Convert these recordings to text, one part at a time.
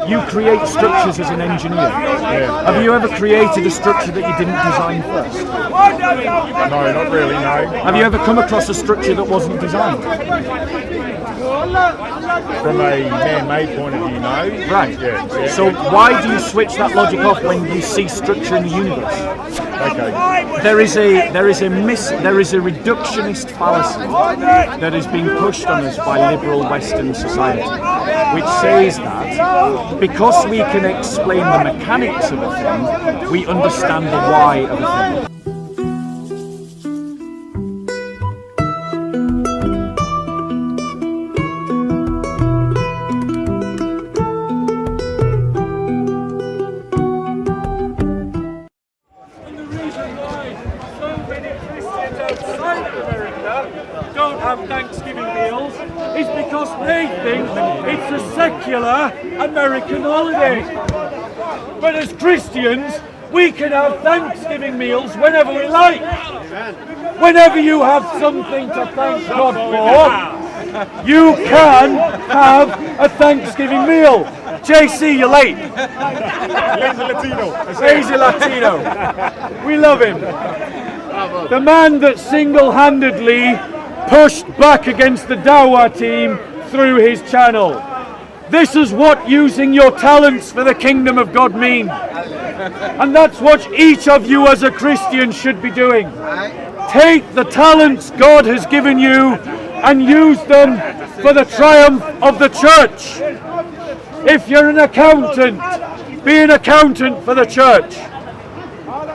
You create structures as an engineer. Yeah. Have you ever created a structure that you didn't design first? No, not really, no. Have you ever come across a structure that wasn't designed? From a man-made point of view, no. Right. Yeah. So why do you switch that logic off when you see structure in the universe? Okay. There is a reductionist fallacy that is being pushed on us by liberal Western society, which says that because we can explain the mechanics of a thing, we understand the why of a thing. Don't have Thanksgiving meals is because they think it's a secular American holiday. But as Christians, we can have Thanksgiving meals whenever we like. Whenever you have something to thank God for, you can have a Thanksgiving meal. JC, you're late. Lazy Latino. We love him. The man that single-handedly pushed back against the Dawah team through his channel. This is what using your talents for the kingdom of God mean. And that's what each of you as a Christian should be doing. Take the talents God has given you and use them for the triumph of the church. If you're an accountant, be an accountant for the church.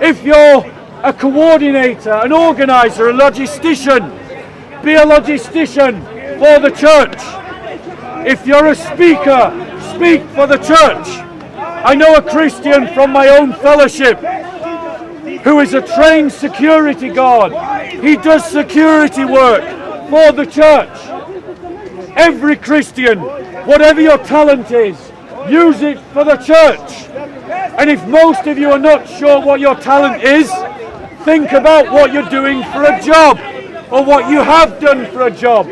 If you're a coordinator, an organizer, a logistician, be a logistician for the church. If you're a speaker, speak for the church. I know a Christian from my own fellowship who is a trained security guard. He does security work for the church. Every Christian, whatever your talent is, use it for the church. And if most of you are not sure what your talent is, think about what you're doing for a job, or what you have done for a job.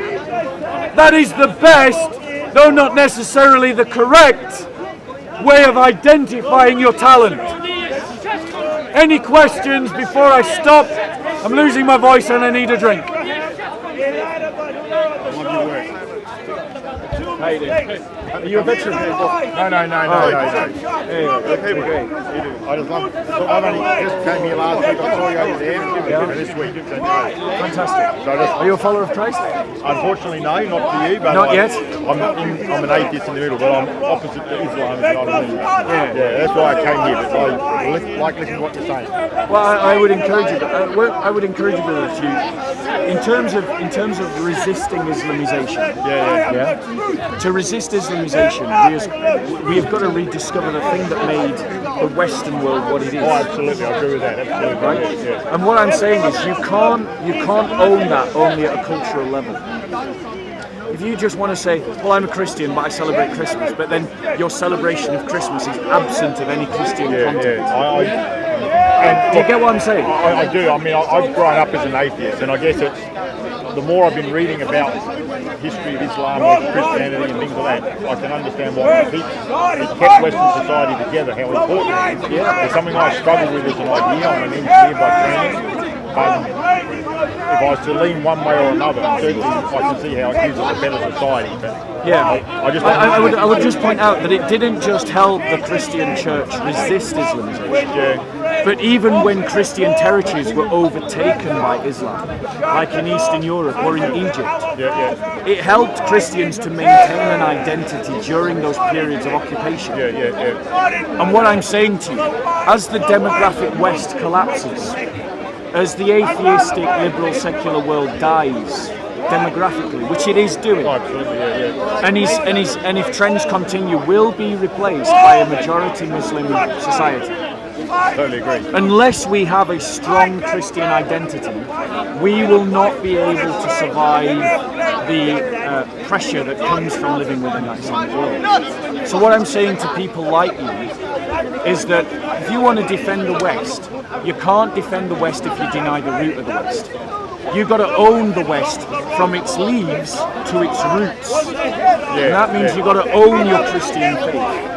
That is the best, though not necessarily the correct, way of identifying your talent. Any questions before I stop? I'm losing my voice and I need a drink. How you doing? Are you a veteran? No. I just love it. So I've only just came here last week. I saw you over there and this week. So no. Fantastic. Are you a follower of Christ? Unfortunately, no, not for you. But not yet? I'm an atheist in the middle, but I'm opposite to Islam. Yeah, that's why I came here. But I like listening to what you're saying. Well, I would encourage you. I would encourage you, brother, to, in terms of resisting Islamization. Yeah. To resist Islamization, we have got to rediscover the thing that made the Western world what it is. Oh, absolutely, I agree with that. Absolutely, right? Yeah. And what I'm saying is, you can't own that only at a cultural level. If you just want to say, well, I'm a Christian, but I celebrate Christmas, but then your celebration of Christmas is absent of any Christian content. Do you get what I'm saying? I do. I mean, I've grown up as an atheist, and I guess it's the more I've been reading about history of Islam or Christianity and things like that, I can understand why it kept Western society together, how important it is. It's something I struggle with as an idea. I'm an engineer by training. If I was to lean one way or another, certainly I can see how it gives us a better society. But I would just point out that it didn't just help the Christian church resist Islamization, but even when Christian territories were overtaken by Islam, like in Eastern Europe or in Egypt, it helped Christians to maintain an identity during those periods of occupation. And what I'm saying to you, as the demographic West collapses, as the atheistic, liberal, secular world dies demographically, which it is doing, and if trends continue, will be replaced by a majority Muslim society. Totally agree. Unless we have a strong Christian identity, we will not be able to survive the pressure that comes from living within that Islamic world. So what I'm saying to people like you is that if you want to defend the West, you can't defend the West if you deny the root of the West. You've got to own the West from its leaves to its roots. And that means you've got to own your Christian faith.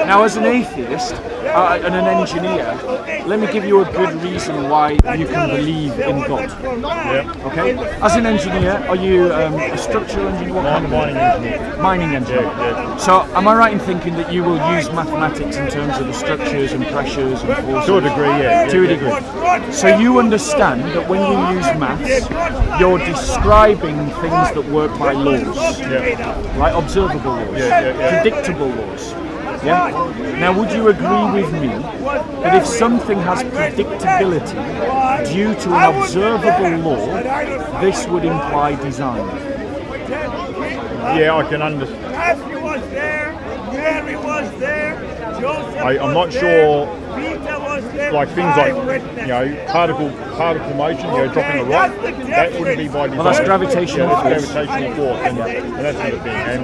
Now, as an atheist and an engineer, let me give you a good reason why you can believe in God. Okay? As an engineer, are you a structural engineer? What kind of mining engineer. Mining engineer. So, am I right in thinking that you will use mathematics in terms of the structures and pressures and forces? To a degree, yeah. To a degree. So you understand that when you use maths, you're describing things that work by laws, right? Observable laws, predictable laws. Yeah. Now, would you agree with me that if something has predictability due to an observable law, this would imply design? Yeah, I can understand. I'm not sure. Like things like particle motion, dropping a rock, that wouldn't be by design. Well, that's gravitational force. Gravitational force, and that sort of thing. And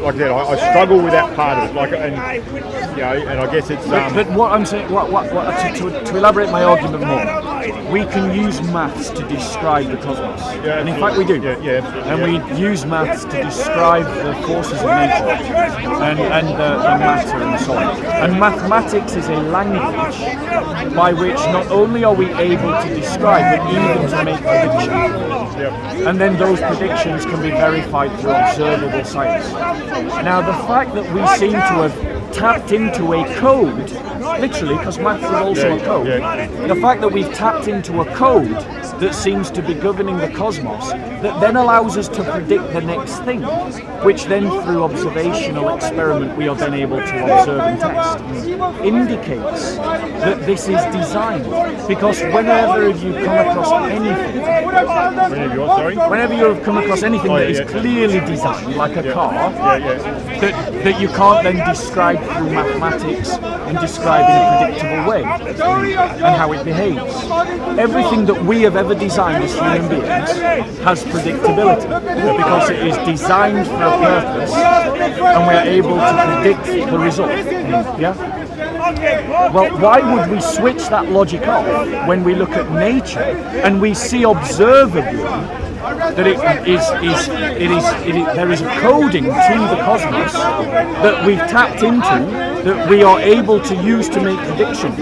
like that, I struggle with that part of it. And I guess it's. But what I'm saying, to elaborate my argument more, we can use maths to describe the cosmos, and in fact we do. And we use maths to describe the forces of nature and the matter and so on. And mathematics is a language by which not only are we able to describe, but even to make predictions. And then those predictions can be verified through observable science. Now, the fact that we seem to have tapped into a code, literally, because maths is also a code, the fact that we've tapped into a code that seems to be governing the cosmos, that then allows us to predict the next thing, which then through observational experiment we are then able to observe and test, indicates that this is designed. Because whenever you come across anything, whenever you have come across anything that is clearly designed, like a car, that you can't then describe through mathematics and describe in a predictable way and how it behaves. Everything that we have ever designed as human beings has predictability because it is designed for a purpose and we are able to predict the result. Well, why would we switch that logic off when we look at nature and we see observably that there is a coding to the cosmos that we've tapped into, that we are able to use to make predictions,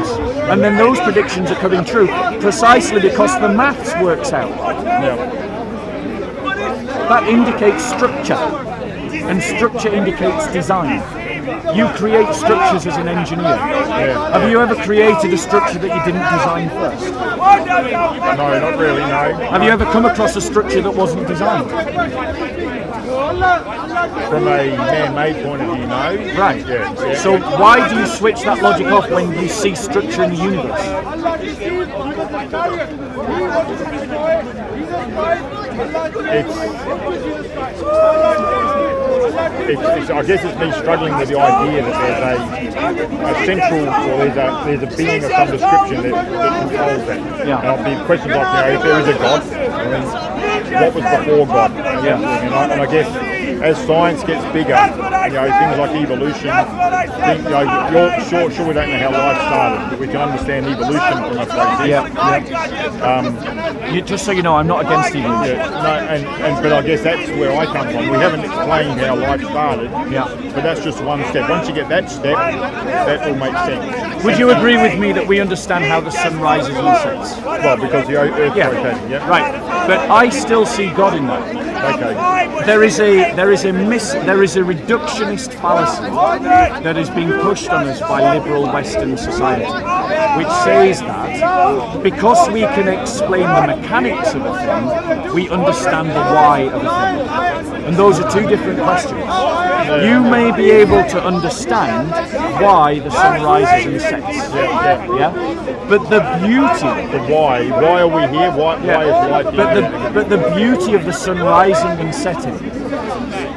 and then those predictions are coming true precisely because the maths works out. That indicates structure, and structure indicates design. You create structures as an engineer. Have you ever created a structure that you didn't design first? No, not really, no. Have you ever come across a structure that wasn't designed? From a man-made point of view, no. Right. So why do you switch that logic off when you see structure in the universe? I guess it's me struggling with the idea that there's a central, or there's a being of some description that controls that. And I'll be questions like, if there is a God, what was before God? And I guess as science gets bigger, things like evolution, sure we don't know how life started, but we can understand evolution from a place. Just so you know, I'm not against evolution. But I guess that's where I come from. We haven't explained how life started, but that's just one step. Once you get that step, that all makes sense. Would you agree with me that we understand how the sun rises and sets? Well, because the Earth's rotating, Right, but I still see God in that. Okay. There is a reductionist fallacy that is being pushed on us by liberal Western society, which says that because we can explain the mechanics of a thing, we understand the why of a thing. And those are two different questions. You may be able to understand why the sun rises and sets. But the beauty, the why are we here? Why is life here? But the beauty of the sun rising and setting,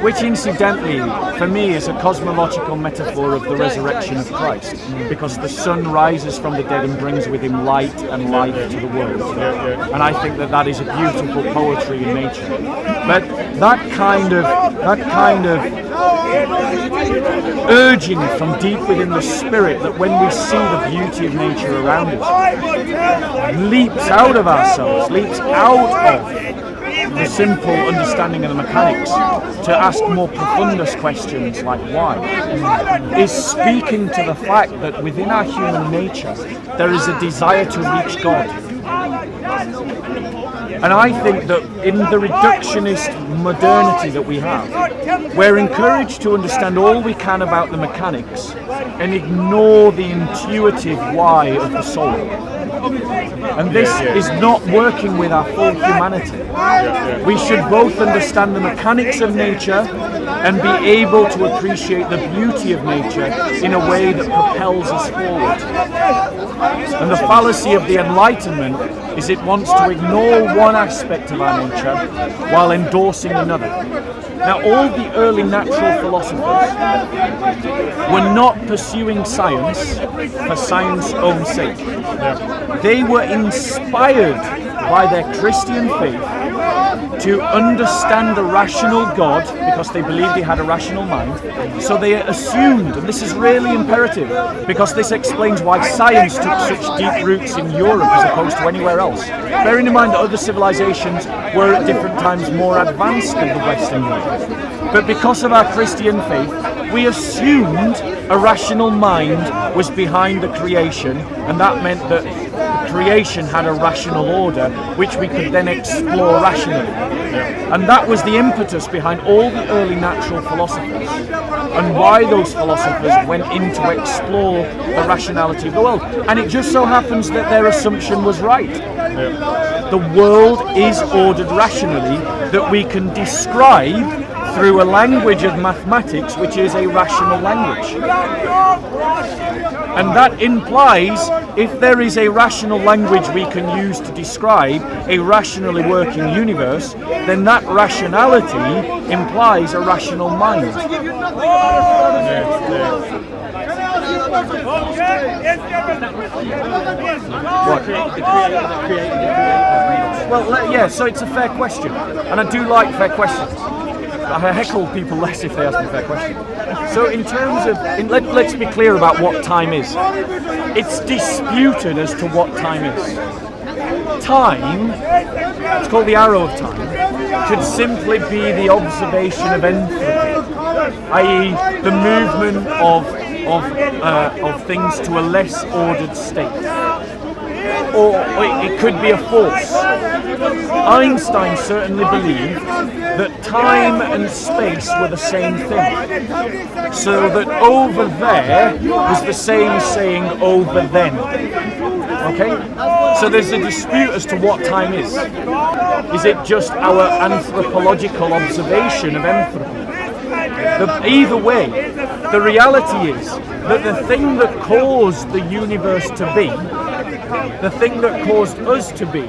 which incidentally for me is a cosmological metaphor of the resurrection of Christ, because the sun rises from the dead and brings with him light and life to the world. And I think that is a beautiful poetry in nature. But that kind of urging from deep within the spirit that when we see the beauty of nature around us, leaps out of ourselves, leaps out of the simple understanding of the mechanics to ask more profundous questions like why, is speaking to the fact that within our human nature there is a desire to reach God. And I think that in the reductionist modernity that we have, we're encouraged to understand all we can about the mechanics and ignore the intuitive why of the soul. And this is not working with our full humanity. We should both understand the mechanics of nature and be able to appreciate the beauty of nature in a way that propels us forward. And the fallacy of the Enlightenment is it wants to ignore one aspect of our nature while endorsing another. Now, all the early natural philosophers were not pursuing science for science's own sake. They were inspired by their Christian faith to understand the rational God because they believed he had a rational mind. So they assumed, and this is really imperative because this explains why science took such deep roots in Europe as opposed to anywhere else. Bearing in mind that other civilizations were at different times more advanced than the Western world. But because of our Christian faith, we assumed a rational mind was behind the creation, and that meant that the creation had a rational order which we could then explore rationally. And that was the impetus behind all the early natural philosophers and why those philosophers went in to explore the rationality of the world. And it just so happens that their assumption was right. The world is ordered rationally, that we can describe through a language of mathematics which is a rational language. And that implies if there is a rational language we can use to describe a rationally working universe, then that rationality implies a rational mind. What? Well, yeah, so it's a fair question, and I do like fair questions. I heckle people less if they ask me fair questions. So in terms of, let's be clear about what time is. It's disputed as to what time is. Time, it's called the arrow of time, could simply be the observation of entropy, i.e. the movement of things to a less ordered state. Or it could be a force. Einstein certainly believed that time and space were the same thing. So that over there was the same as saying over then. Okay? So there's a dispute as to what time is. Is it just our anthropological observation of entropy? Either way, the reality is that the thing that caused the universe to be, the thing that caused us to be,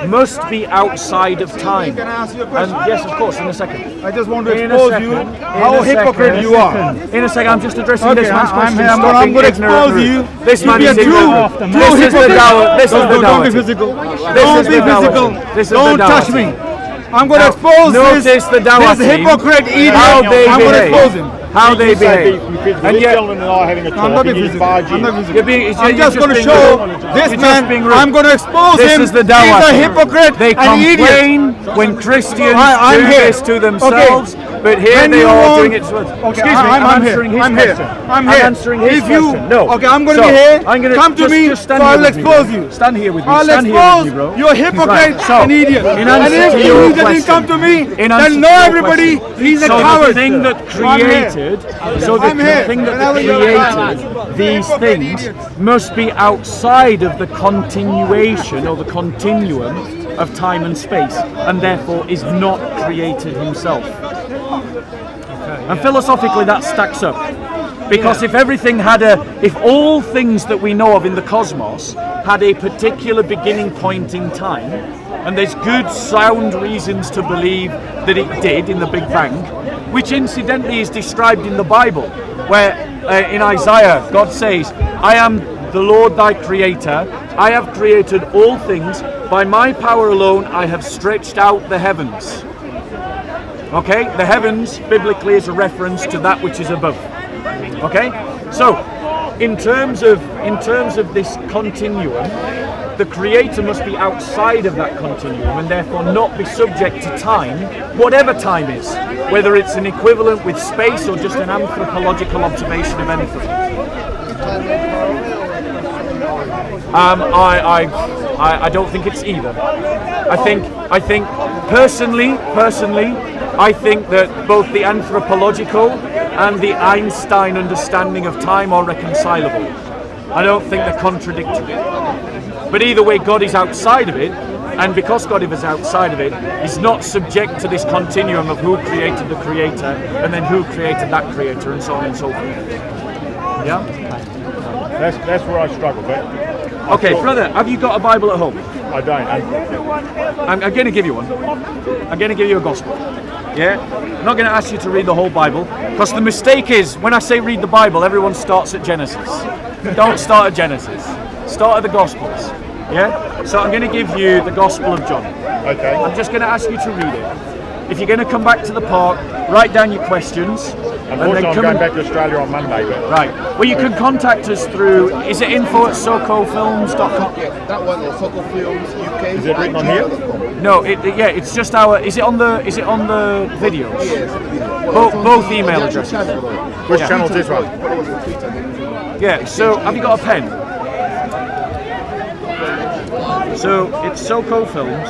must be outside of time. And yes, of course, in a second. I just want to expose you how hypocrite you are. In a second, I'm just addressing this man's question. I'm going to expose you. This man is ignorant. This is the Tao. This is the Tao. Don't be physical. Don't be physical. Don't touch me. I'm going to expose this hypocrite idiot. I'm going to expose him. How they behave. And yet, and I having a talk. I'm not being physical. I'm just going to show this man. I'm going to expose him. This is the He's a hypocrite. They complain when Christians do this to themselves, but here they are doing it to us. Excuse me, I'm answering his question. I'm answering his question. No. Okay, I'm going to be here. Come to me, so I'll expose you. Stand here with me. I'll expose you. You're a hypocrite and idiot. And if you didn't come to me, then know everybody, he's a coward. So the thing that created these things must be outside of the continuation or the continuum of time and space, and therefore is not created himself. And philosophically that stacks up. Because if everything if all things that we know of in the cosmos had a particular beginning point in time, and there's good sound reasons to believe that it did in the Big Bang, which incidentally is described in the Bible, where in Isaiah God says, I am the Lord thy creator, I have created all things, by my power alone I have stretched out the heavens. Okay, the heavens biblically is a reference to that which is above. Okay, so in terms of this continuum, the Creator must be outside of that continuum and therefore not be subject to time, whatever time is, whether it's an equivalent with space or just an anthropological observation of anything. I don't think it's either. I think personally, I think that both the anthropological and the Einstein understanding of time are reconcilable. I don't think they're contradictory. But either way, God is outside of it, and because God is outside of it, he's not subject to this continuum of who created the Creator, and then who created that Creator, and so on and so forth. Yeah? That's where I struggle. But okay, brother, have you got a Bible at home? I don't. I'm going to give you one. I'm going to give you a gospel. Yeah? I'm not going to ask you to read the whole Bible, because the mistake is, when I say read the Bible, everyone starts at Genesis. Don't start at Genesis. Start at the Gospels. Yeah? So I'm going to give you the Gospel of John. Okay. I'm just going to ask you to read it. If you're going to come back to the park, write down your questions. Unfortunately, I'm going back to Australia on Monday. But right. Well, you can contact us through, is it info@socofilms.com? Yeah, that one or Soco Films UK. is it written on here? No, it's just our, is it on the videos? Yes. Both email addresses. Which channel is this one? Yeah, so have you got a pen? So it's Soco Films.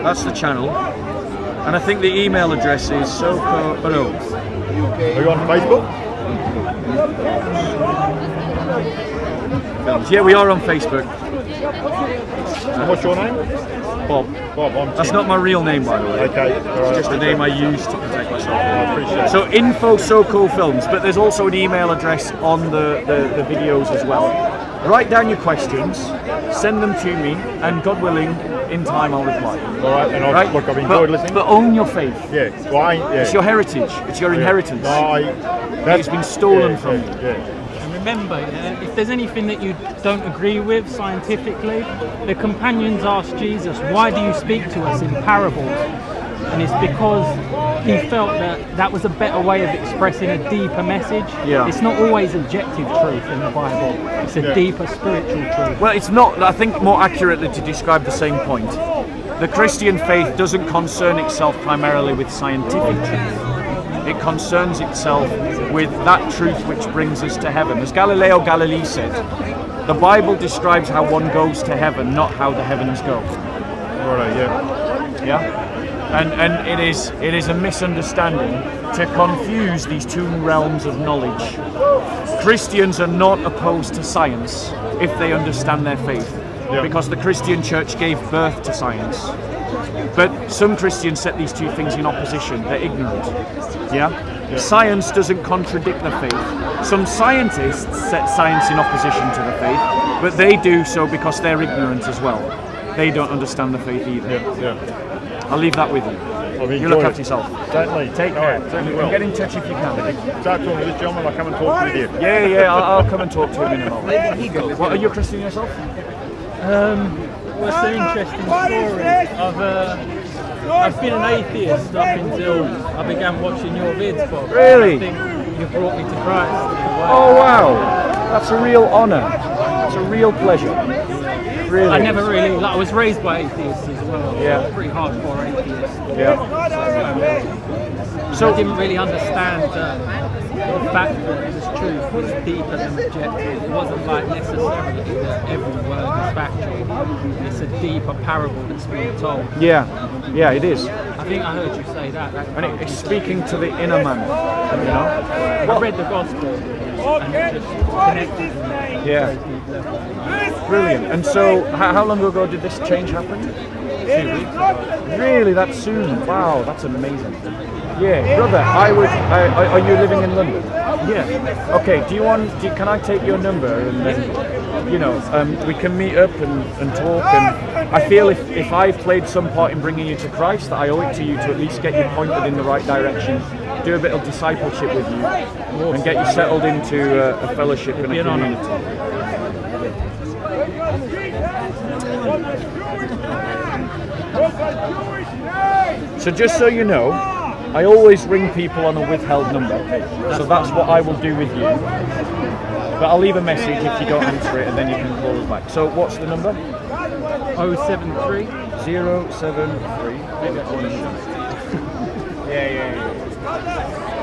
That's the channel. And I think the email address is Soco. Oh no. Are you on Facebook? Films. Yeah, we are on Facebook. And what's your name? Bob. Bob, I'm That's Tim. not my real name, by the way. Okay. It's just the name I use to protect myself. I appreciate it. So info Soco Films, but there's also an email address on the videos as well. Write down your questions, send them to me, and God willing, in time I'll reply. All right, and look, I've enjoyed listening. But own your faith. Yeah, well, yeah. It's your heritage. It's your inheritance. No, It's been stolen from you. Yeah. And remember, if there's anything that you don't agree with scientifically, the companions asked Jesus, why do you speak to us in parables? And it's because he felt that was a better way of expressing a deeper message. Yeah. It's not always objective truth in the Bible. It's a deeper spiritual truth. Well, it's not, I think, more accurately to describe the same point. The Christian faith doesn't concern itself primarily with scientific truth. It concerns itself with that truth which brings us to heaven. As Galileo Galilei said, the Bible describes how one goes to heaven, not how the heavens go. Right, yeah. Yeah? And it is a misunderstanding to confuse these two realms of knowledge. Christians are not opposed to science if they understand their faith, because the Christian church gave birth to science. But some Christians set these two things in opposition. They're ignorant. Yeah? Science doesn't contradict the faith. Some scientists set science in opposition to the faith, but they do so because they're ignorant as well. They don't understand the faith either. Yeah. I'll leave that with you. You look after yourself. Certainly. Take care. Certainly will. Get in touch if you can. Start talking to this gentleman, I'll come and talk with you. Yeah, I'll come and talk to him in a moment. What, are you a Christian yourself? What's an interesting story? I've been an atheist up until I began watching your vids, Bob. Really? I think you brought me to Christ. Oh wow, that's a real honour. It's a real pleasure. Really. I never really, I was raised by atheists as well. Yeah. Pretty hardcore atheist. Yeah. So I didn't really understand the fact that this truth was deeper than objective. It wasn't like necessarily that every word is factual. It's a deeper parable that's being told. Yeah, it is. I think I heard you say that. And it's speaking to the inner man. You know. I read the gospel and it just connected with me. Yeah. Brilliant. And so, how long ago did this change happen? 2 weeks ago. Really, that soon? Wow, that's amazing. Yeah, brother, are you living in London? Yeah. Okay, can I take your number and then, we can meet up and talk, and I feel if I've played some part in bringing you to Christ, that I owe it to you to at least get you pointed in the right direction, do a bit of discipleship with you, and get you settled into a fellowship and a community. So just so you know, I always ring people on a withheld number. So that's what I will do with you. But I'll leave a message if you don't answer it, and then you can call us back. So what's the number? 073. 073. Yeah.